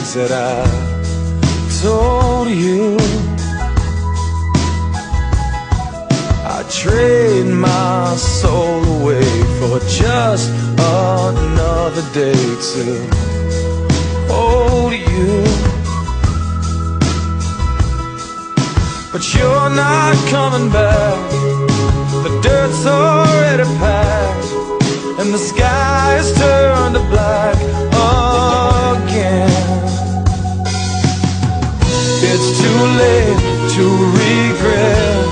things that I told you. I trade my soul away for just another day to hold you. But you're not coming back. The dirt's already packed, and the sky has turned to black again. It's too late to regret,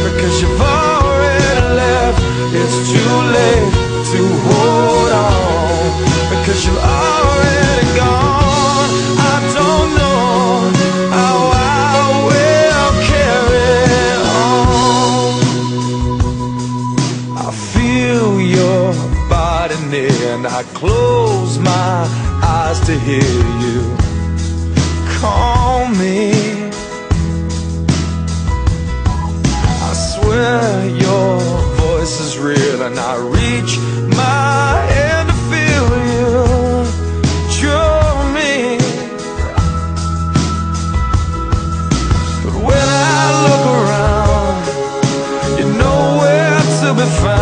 because you've already left. It's too late to hold on, because you've already gone. I don't know how I will carry on. I feel your body near, and I close my eyes to hear you call me. I swear your voice is real, and I reach my hand to feel you draw me. But when I look around, you're nowhere to be found.